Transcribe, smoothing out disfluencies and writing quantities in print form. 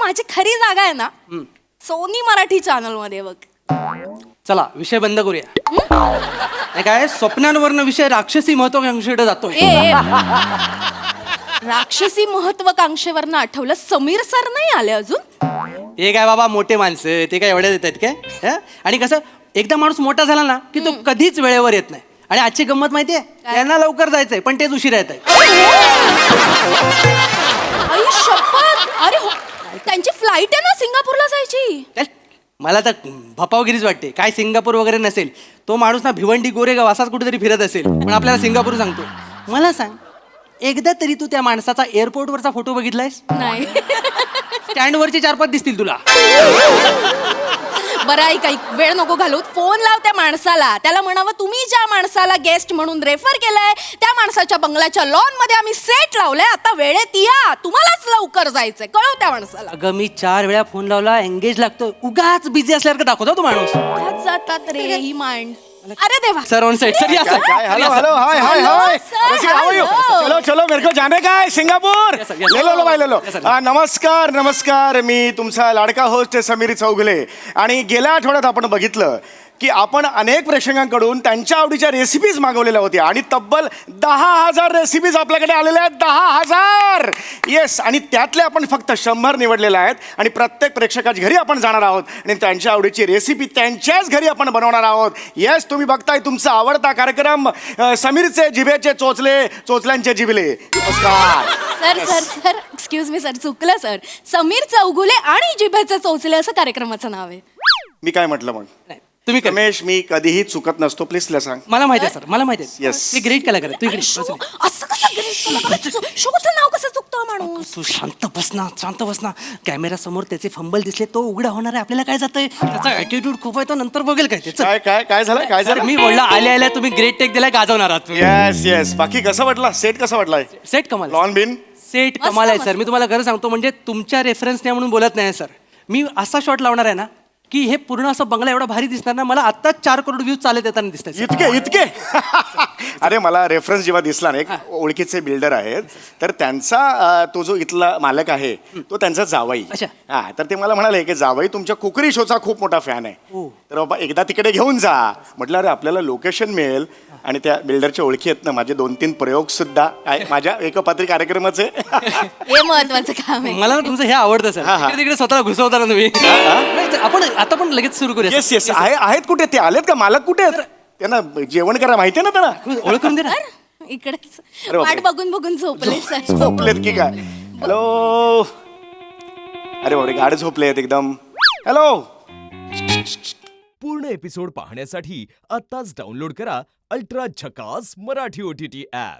माझी खरी जागा आहे ना सोनी मराठी चॅनल मध्ये बघ. चला विषय बंद करूया. हे काय स्वप्नांवरनं विषय राक्षसी महत्वाकांक्षेकडे जातोय. राक्षसी महत्वाकांक्षेवरनं आठवलं समीर सर नाही आले अजून. ते काय बाबा मोठे माणसं ते काय एवढ्या देतात काय हं? आणि कसं एकदा माणूस मोठा झाला ना की तो कधीच वेळेवर येत नाही. आणि आजची गंमत माहितीये त्यांना लवकर जायचंय पण तेच उशिरा येत आहे. आई शपथ. अरे हो, त्यांची फ्लाईट आहे ना सिंगापूरला जायची. मला तर भपावगिरीच वाटते. काय सिंगापूर वगैरे नसेल. तो माणूस ना भिवंडी गोरेगाव असाच कुठेतरी फिरत असेल पण आपल्याला सिंगापूर सांगतो. मला सांग एकदा तरी तू त्या माणसाचा एअरपोर्टवरचा फोटो बघितलायस? नाही. स्टँडवरचे 4-5 दिसतील तुला. बरं आई काही वेळ नको घालू. फोन लाव त्या माणसाला. त्याला म्हणावं तुम्ही ज्या माणसाला गेस्ट म्हणून रेफर केलंय त्या माणसाच्या बंगल्याच्या लॉन मध्ये आम्ही सेट लावलंय. आता वेळेत या. तुम्हालाच लवकर जायचंय. कळव त्या माणसाला. अगं मी 4 वेळा फोन लावला एंगेज लागतो. उगाच बिझी असल्यासारखं दाखवतो तो माणूस. त्यात जातात रे ही मांड. अरे देवा. सर ऑन साइड सर या sir. Hello hello hi hi hi how are you. चलो चलो मेरे को जाने का है Singapore. Yes, sir, yes, sir. ले लो भाई ले लो. Yes, sir. नमस्कार नमस्कार. मी तुमचा लाडका होस्ट समीर चौगुले. आणि गेल्या आठवड्यात आपण बघितलं की आपण अनेक प्रेक्षकांकडून त्यांच्या आवडीच्या रेसिपीज मागवलेल्या होत्या आणि तब्बल 10,000 रेसिपीज आपल्याकडे आलेल्या आहेत. 10,000 येस. आणि त्यातले आपण फक्त 100 निवडलेल्या आहेत आणि प्रत्येक प्रेक्षकाच्या घरी आपण जाणार आहोत आणि त्यांच्या आवडीची रेसिपी त्यांच्याच घरी आपण बनवणार आहोत. येस तुम्ही बघताय तुमचा आवडता कार्यक्रम समीरचे जिभेचे चोचले चोचल्यांचे जिबले. नमस्कार sir sir sir excuse me sir चुकलं सर. समीर चौगुले आणि जिभेचे चोचले असं कार्यक्रमाचं नाव आहे. मी काय म्हटलं मग नाही, तुम्ही कर. रमेश मी कधीही चुकत नसतो प्लीज सांग. मला माहिती आहे सर मला माहिती आहे. Yes. ते ग्रेट कलाकार आहे. तू इकडे शो- बस. असं कसं ग्रेट शोचं नाव कसं चुकतो हा माणूस. तू शांत बस ना शांत बस ना. कॅमेरा समोर त्याचे फंबल दिसले तो उघडा होणार आहे. आपल्याला काय जातंय त्याचा ऍटिट्यूड खूप आहे तो नंतर बघेल काय त्याचं. काय काय काय झालं काय सर झालं. मी बोलला आल्या आल्या तुम्ही ग्रेट टेक दिला गाजवणार आहात तुम्ही. Yes yes. बाकी कसं वाटला सेट कसा वाटलाय. सेट कमाल लॉन बिन सेट मस्त, कमाल आहे मस्त. सर. मी तुम्हाला खरं सांगतो म्हणजे तुमच्या रेफरन्स नाही म्हणून बोलत नाही सर. मी असा शॉट लावणार आहे ना की हे पूर्ण असं बंगला एवढा भारी दिसणार ना मला आत्ताच 4 करोड व्ह्यूज चालत येताना दिसतात. इतके इतके. अरे मला रेफरन्स जेव्हा दिसला ना एक ओळखीचे बिल्डर आहेत तर त्यांचा तो जो इथला मालक आहे तो त्यांचा जावाई. अच्छा. हा तर ते मला म्हणाले की जावाई तुमच्या कुकरी शोचा खूप मोठा फॅन आहे हो. तर बाबा एकदा तिकडे घेऊन जा. म्हटलं अरे आपल्याला लोकेशन मिळेल आणि त्या बिल्डरच्या ओळखी आहेत ना माझे 2-3 प्रयोग सुद्धा माझ्या एकपात्री कार्यक्रमाचे. हे महत्वाचं काम आहे. मला ना तुमचं हे आवडतं सर. हा, हा. तिकडे स्वतःला घुसवता ना तुम्ही. नाही, सर, आपण आता पण लगेच सुरू करूया. येस येस आहेत कुठे ते आलेत का मालक कुठे आहेत त्यांना जेवण करा माहिती आहे ना त्यांना. ओळखून दे ना. इकडेच अरे बापरे. वाट बघून बघून झोपले सर. झोपलेत की काय. हॅलो. अरे बापरे गाड झोपले आहेत एकदम. हॅलो. पूर्ण एपिसोड पाहण्यासाठी आत्ताच डाउनलोड करा अल्ट्रा झकास मराठी OTT ॲप.